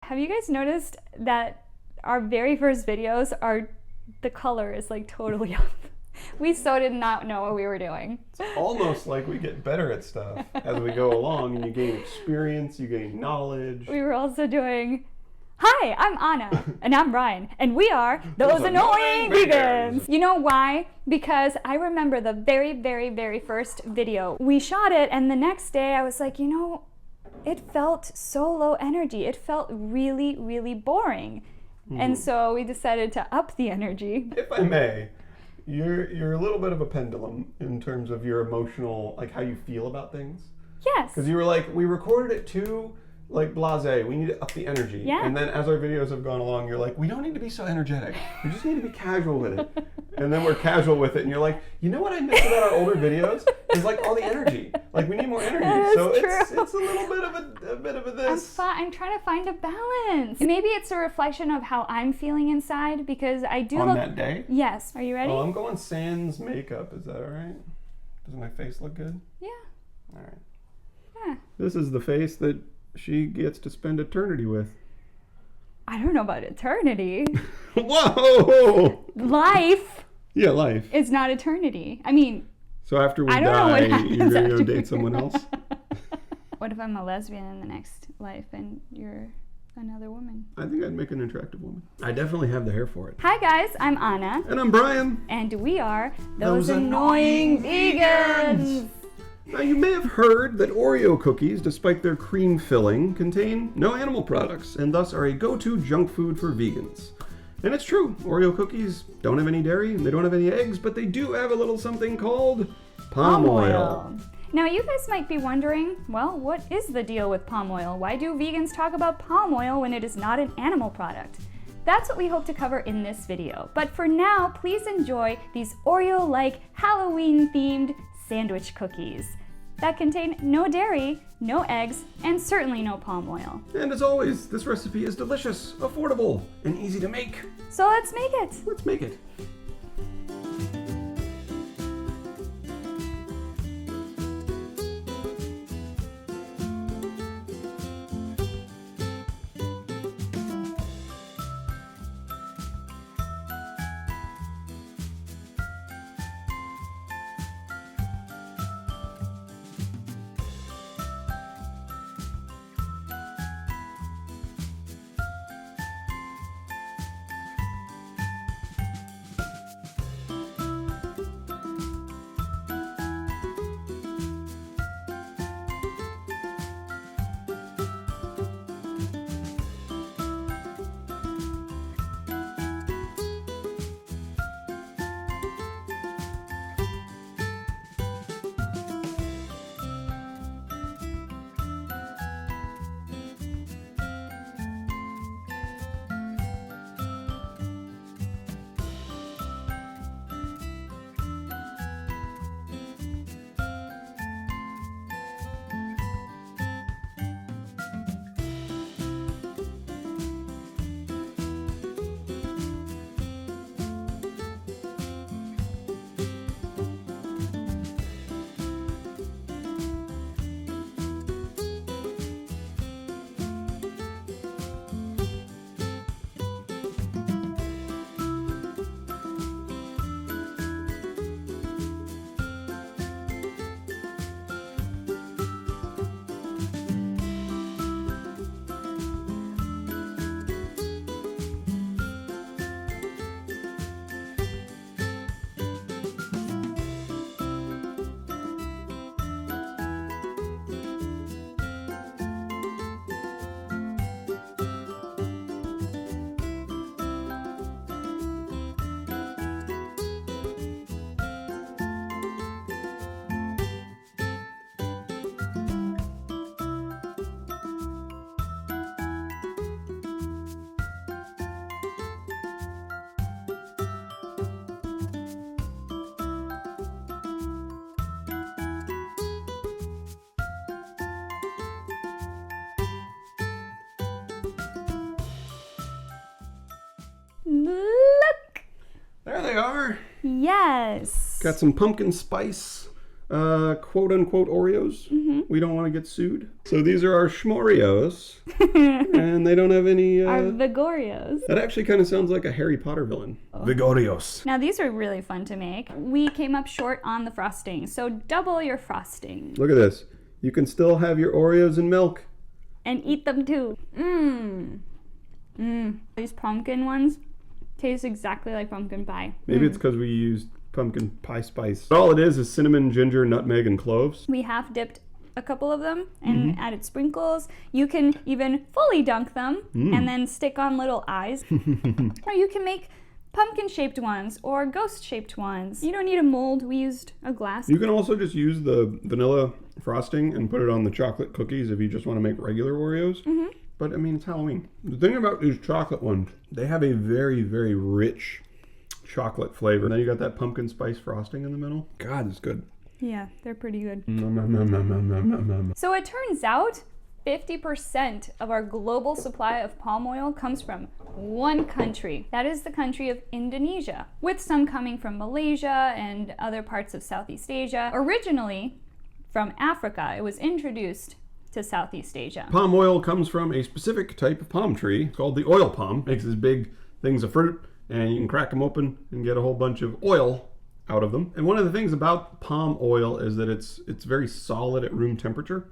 have you guys noticed that our very first videos the color is like totally off? We so did not know what we were doing. It's almost like we get better at stuff as we go along, and you gain experience, you gain knowledge. We were also doing, hi, I'm Anna, and I'm Brian, and we are Those Annoying Vegans. You know why? Because I remember the very, very, very first video. We shot it, and the next day I was like, you know, it felt so low energy. It felt really, really boring. And so we decided to up the energy. If I may, you're a little bit of a pendulum in terms of your emotional, like how you feel about things. Yes. Because you were like, we recorded it too, like blasé, we need to up the energy. Yeah. And then as our videos have gone along, you're like, we don't need to be so energetic. We just need to be casual with it. And then we're casual with it, and you're like, you know what I miss about our older videos? Is like all the energy. Like we need more energy. That is so true. It's a little bit of a this. I'm trying to find a balance. Maybe it's a reflection of how I'm feeling inside, because I do On that day? Yes. Are you ready? Oh, I'm going sans makeup. Is that all right? Does my face look good? Yeah. All right. Yeah. This is the face that she gets to spend eternity with. I don't know about eternity. Whoa! Life Yeah, life. is not eternity. I mean, So after we I don't know what die, happens you're going to after go we date someone else? what if I'm a lesbian in the next life and you're another woman? I think I'd make an attractive woman. I definitely have the hair for it. Hi guys, I'm Anna. And I'm Brian. And we are Those Annoying Annoying Vegans. Now, you may have heard that Oreo cookies, despite their cream filling, contain no animal products and thus are a go-to junk food for vegans. And it's true, Oreo cookies don't have any dairy and they don't have any eggs, but they do have a little something called palm oil. Now you guys might be wondering, well, what is the deal with palm oil? Why do vegans talk about palm oil when it is not an animal product? That's what we hope to cover in this video. But for now, please enjoy these Oreo-like Halloween-themed sandwich cookies that contain no dairy, no eggs, and certainly no palm oil. And as always, this recipe is delicious, affordable, and easy to make. So let's make it. Let's make it. Look! There they are. Yes. Got some pumpkin spice quote unquote Oreos. We don't want to get sued. So these are our Schmoreos. And they don't have any... Our Vigorios. That actually kind of sounds like a Harry Potter villain. Vigorios. Now these are really fun to make. We came up short on the frosting, so double your frosting. Look at this. You can still have your Oreos in milk. And eat them too. These pumpkin ones taste exactly like pumpkin pie. Maybe it's because we used pumpkin pie spice. But all it is cinnamon, ginger, nutmeg, and cloves. We half dipped a couple of them and added sprinkles. You can even fully dunk them and then stick on little eyes. Or you can make pumpkin-shaped ones or ghost-shaped ones. You don't need a mold. We used a glass. You can also just use the vanilla frosting and put it on the chocolate cookies if you just want to make regular Oreos. But I mean, it's Halloween. The thing about these chocolate ones, they have a very, very rich chocolate flavor. And then you got that pumpkin spice frosting in the middle. God, it's good. Yeah, they're pretty good. Nom, nom, nom, nom, nom, nom, nom, nom. So it turns out 50% of our global supply of palm oil comes from one country. That is the country of Indonesia, with some coming from Malaysia and other parts of Southeast Asia. Originally from Africa, it was introduced to Southeast Asia. Palm oil comes from a specific type of palm tree called the oil palm. Makes these big things of fruit, and you can crack them open and get a whole bunch of oil out of them. And one of the things about palm oil is that it's very solid at room temperature.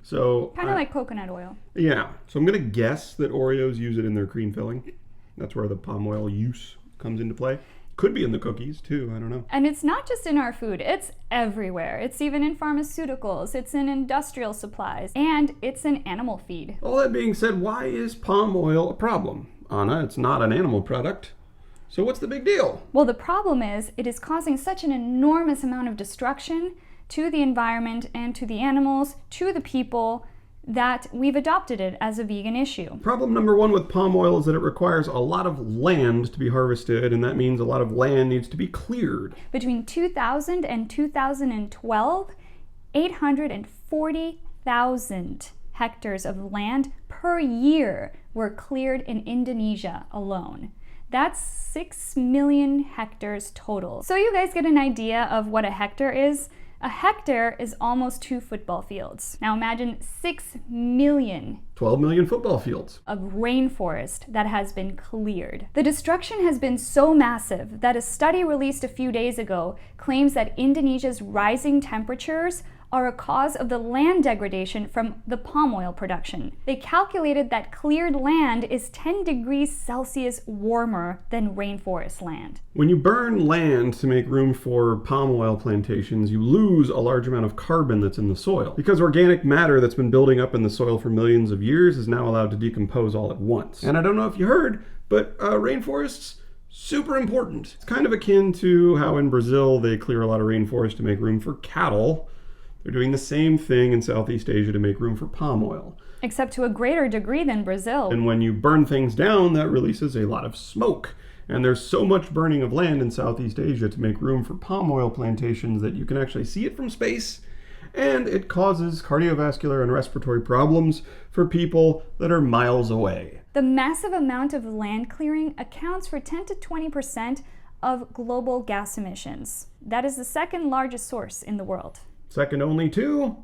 So Kind of like coconut oil. Yeah. So I'm gonna guess that Oreos use it in their cream filling. That's where the palm oil use comes into play. Could be in the cookies too, I don't know. And it's not just in our food, it's everywhere. It's even in pharmaceuticals, it's in industrial supplies, and it's in animal feed. All that being said, why is palm oil a problem? Anna, it's not an animal product. So what's the big deal? Well, the problem is it is causing such an enormous amount of destruction to the environment and to the animals, to the people, that we've adopted it as a vegan issue. Problem number one with palm oil is that it requires a lot of land to be harvested, and that means a lot of land needs to be cleared. Between 2000 and 2012, 840,000 hectares of land per year were cleared in Indonesia alone. That's 6 million hectares total. So you guys get an idea of what a hectare is. A hectare is almost 2 football fields. Now imagine 6 million 12 million football fields of rainforest that has been cleared. The destruction has been so massive that a study released a few days ago claims that Indonesia's rising temperatures are a cause of the land degradation from the palm oil production. They calculated that cleared land is 10 degrees Celsius warmer than rainforest land. When you burn land to make room for palm oil plantations, you lose a large amount of carbon that's in the soil, because organic matter that's been building up in the soil for millions of years is now allowed to decompose all at once. And I don't know if you heard, but rainforests, super important. It's kind of akin to how in Brazil they clear a lot of rainforest to make room for cattle. They're doing the same thing in Southeast Asia to make room for palm oil. Except to a greater degree than Brazil. And when you burn things down, that releases a lot of smoke. And there's so much burning of land in Southeast Asia to make room for palm oil plantations that you can actually see it from space. And it causes cardiovascular and respiratory problems for people that are miles away. The massive amount of land clearing accounts for 10 to 20% of global gas emissions. That is the second largest source in the world. Second only to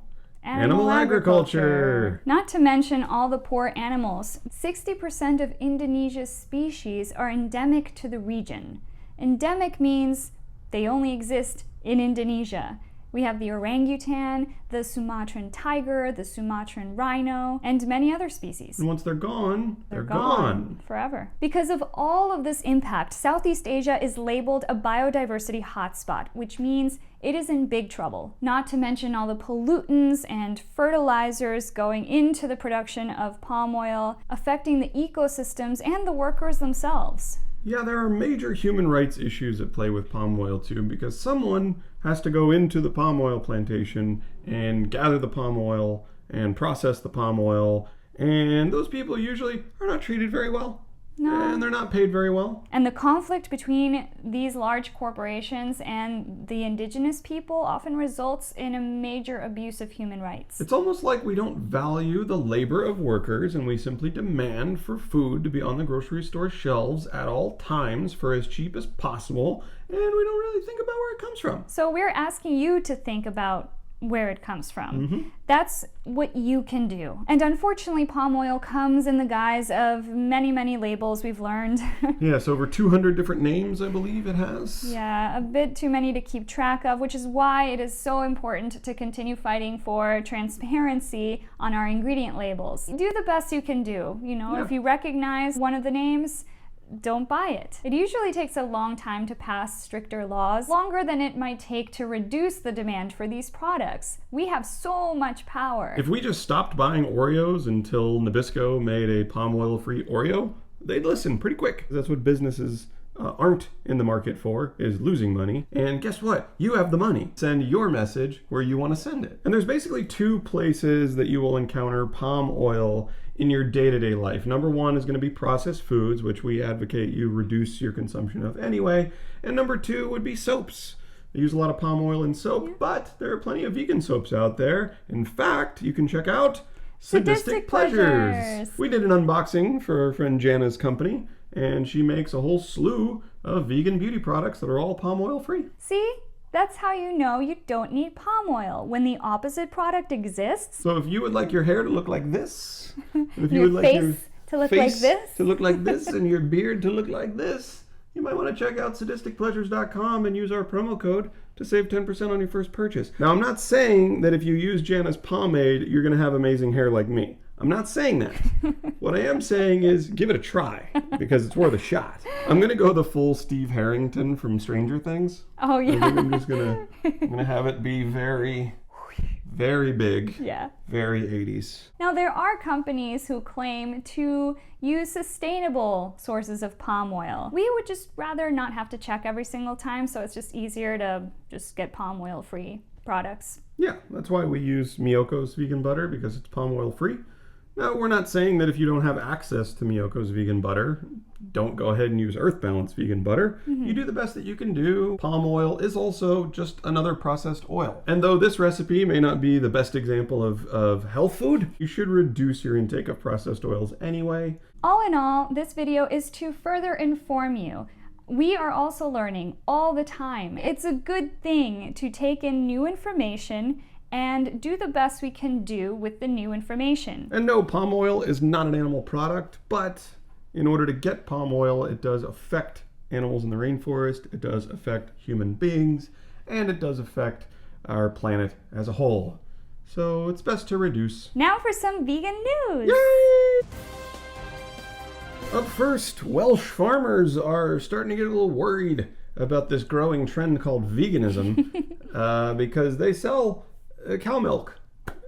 animal agriculture. Not to mention all the poor animals. 60% of Indonesia's species are endemic to the region. Endemic means they only exist in Indonesia. We have the orangutan, the Sumatran tiger, the Sumatran rhino, and many other species. And once they're gone, they're gone. Forever. Because of all of this impact, Southeast Asia is labeled a biodiversity hotspot, which means it is in big trouble. Not to mention all the pollutants and fertilizers going into the production of palm oil, affecting the ecosystems and the workers themselves. Yeah, there are major human rights issues at play with palm oil too, because someone has to go into the palm oil plantation and gather the palm oil and process the palm oil, and those people usually are not treated very well. No. And they're not paid very well. And the conflict between these large corporations and the indigenous people often results in a major abuse of human rights. It's almost like we don't value the labor of workers and we simply demand for food to be on the grocery store shelves at all times for as cheap as possible, and we don't really think about where it comes from. So we're asking you to think about where it comes from. That's what you can do. And unfortunately, palm oil comes in the guise of many, many labels we've learned. Yes, over 200 different names, I believe it has. Yeah, a bit too many to keep track of, which is why it is so important to continue fighting for transparency on our ingredient labels. Do the best you can do. You know, if you recognize one of the names, don't buy it. It usually takes a long time to pass stricter laws, longer than it might take to reduce the demand for these products. We have so much power. If we just stopped buying Oreos until Nabisco made a palm oil-free Oreo, they'd listen pretty quick. That's what businesses aren't in the market for, is losing money. And guess what? You have the money. Send your message where you want to send it. And there's basically two places that you will encounter palm oil in your day-to-day life. Number one is going to be processed foods, which we advocate you reduce your consumption of anyway. And number two would be soaps. They use a lot of palm oil in soap, but there are plenty of vegan soaps out there. In fact, you can check out Sadistic Pleasures. We did an unboxing for our friend Jana's company, and she makes a whole slew of vegan beauty products that are all palm oil free. See? That's how you know you don't need palm oil, when the opposite product exists. So if you would like your hair to look like this, if your face to look like this, and your beard to look like this, you might want to check out sadisticpleasures.com and use our promo code to save 10% on your first purchase. Now, I'm not saying that if you use Jana's pomade, you're going to have amazing hair like me. I'm not saying that. What I am saying is give it a try, because it's worth a shot. I'm going to go the full Steve Harrington from Stranger Things. Oh, yeah. I think I'm gonna have it be very, very big. Yeah. Very 80s. Now, there are companies who claim to use sustainable sources of palm oil. We would just rather not have to check every single time, so it's just easier to just get palm oil free products. Yeah, that's why we use Miyoko's vegan butter, because it's palm oil free. Now, we're not saying that if you don't have access to Miyoko's vegan butter, don't go ahead and use Earth Balance vegan butter. You do the best that you can do. Palm oil is also just another processed oil. And though this recipe may not be the best example of health food, you should reduce your intake of processed oils anyway. All in all, this video is to further inform you. We are also learning all the time. It's a good thing to take in new information and do the best we can do with the new information. And no, palm oil is not an animal product, but in order to get palm oil, it does affect animals in the rainforest, it does affect human beings, and it does affect our planet as a whole. So it's best to reduce. Now for some vegan news! Yay! Up first, Welsh farmers are starting to get a little worried about this growing trend called veganism because they sell cow milk,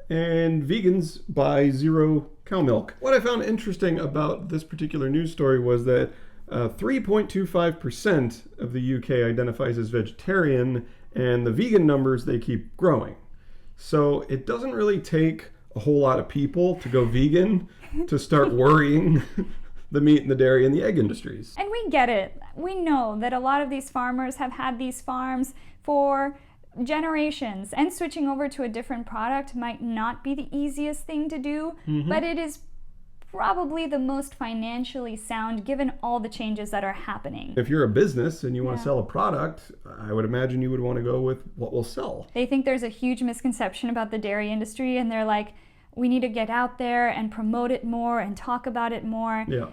and vegans buy zero cow milk. What I found interesting about this particular news story was that 3.25% of the UK identifies as vegetarian, and the vegan numbers, they keep growing. So it doesn't really take a whole lot of people to go vegan to start worrying the meat and the dairy and the egg industries. And we get it. We know that a lot of these farmers have had these farms for generations, and switching over to a different product might not be the easiest thing to do, but it is probably the most financially sound given all the changes that are happening. If you're a business and you want to sell a product, I would imagine you would want to go with what will sell. They think there's a huge misconception about the dairy industry, and they're like, we need to get out there and promote it more and talk about it more. Yeah.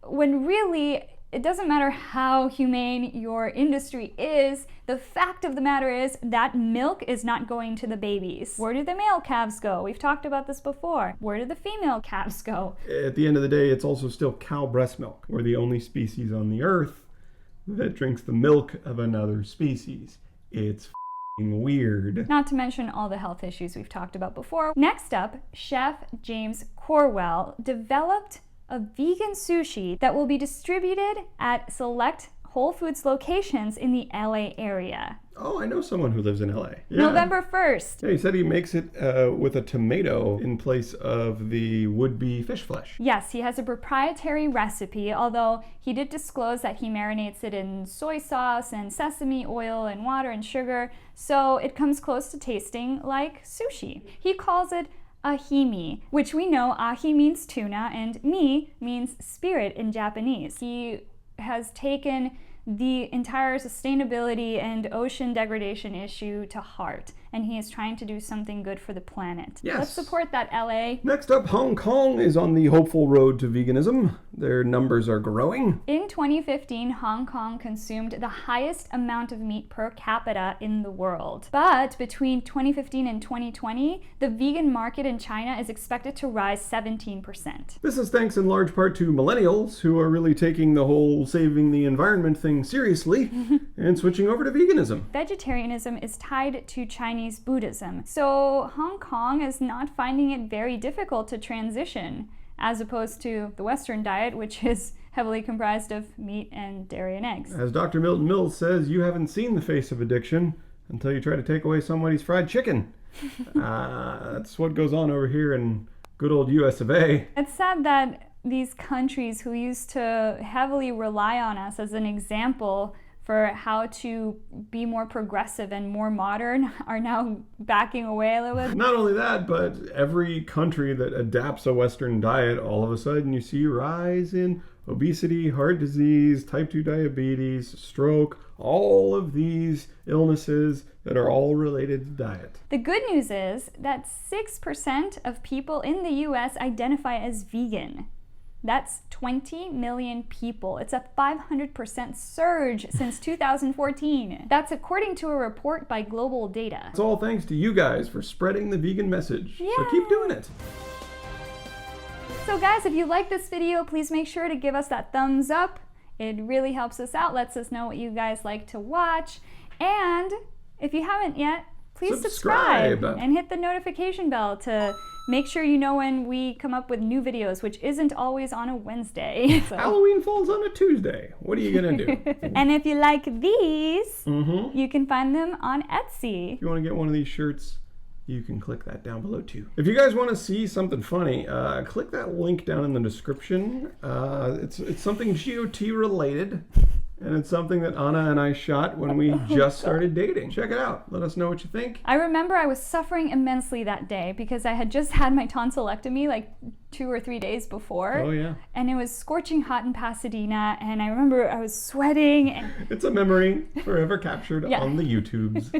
When really, it doesn't matter how humane your industry is, the fact of the matter is that milk is not going to the babies. Where do the male calves go? We've talked about this before. Where do the female calves go? At the end of the day, it's also still cow breast milk. We're the only species on the earth that drinks the milk of another species. It's weird. Not to mention all the health issues we've talked about before. Next up, Chef James Corwell developed a vegan sushi that will be distributed at select Whole Foods locations in the LA area. Oh, I know someone who lives in LA. Yeah. November 1st. Yeah, he said he makes it with a tomato in place of the would-be fish flesh. Yes, he has a proprietary recipe, although he did disclose that he marinates it in soy sauce and sesame oil and water and sugar, so it comes close to tasting like sushi. He calls it ahimi, which we know ahi means tuna and mi means spirit in Japanese. He has taken the entire sustainability and ocean degradation issue to heart, and he is trying to do something good for the planet. Yes. Let's support that, LA. Next up, Hong Kong is on the hopeful road to veganism. Their numbers are growing. In 2015, Hong Kong consumed the highest amount of meat per capita in the world. But between 2015 and 2020, the vegan market in China is expected to rise 17%. This is thanks in large part to millennials who are really taking the whole saving the environment thing seriously and switching over to veganism. Vegetarianism is tied to Chinese Buddhism, so Hong Kong is not finding it very difficult to transition, as opposed to the Western diet, which is heavily comprised of meat and dairy and eggs. As Dr. Milton Mills says, you haven't seen the face of addiction until you try to take away somebody's fried chicken. That's what goes on over here in good old US of A. It's sad that these countries who used to heavily rely on us as an example for how to be more progressive and more modern are now backing away a little bit. Not only that, but every country that adapts a Western diet, all of a sudden you see a rise in obesity, heart disease, type 2 diabetes, stroke, all of these illnesses that are all related to diet. The good news is that 6% of people in the US identify as vegan. That's 20 million people. It's a 500% surge since 2014. That's according to a report by Global Data. It's all thanks to you guys for spreading the vegan message. Yay! So keep doing it. So guys, if you like this video, please make sure to give us that thumbs up. It really helps us out, lets us know what you guys like to watch. And if you haven't yet, please subscribe and hit the notification bell to make sure you know when we come up with new videos, which isn't always on a Wednesday. So. Halloween falls on a Tuesday. What are you gonna do? And if you like these, you can find them on Etsy. If you want to get one of these shirts, you can click that down below too. If you guys want to see something funny, click that link down in the description. It's something GOT related. And it's something that Anna and I shot when we just started dating. Check it out. Let us know what you think. I remember I was suffering immensely that day because I had just had my tonsillectomy like 2 or 3 days before. Oh yeah. And it was scorching hot in Pasadena, and I remember I was sweating. And it's a memory forever captured on the YouTubes.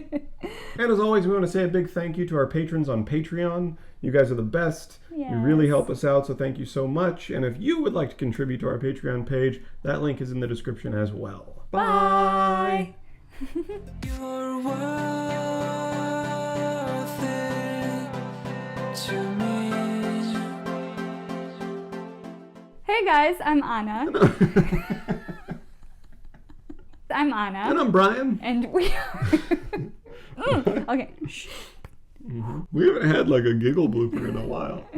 And as always, we want to say a big thank you to our patrons on Patreon. You guys are the best. Yes. You really help us out, so thank you so much. And if you would like to contribute to our Patreon page, that link is in the description as well. Bye! You're worth it to me. Hey guys, I'm Anna. I'm Anna. And I'm Brian. And we are... Okay. Shh. We haven't had like a giggle blooper in a while.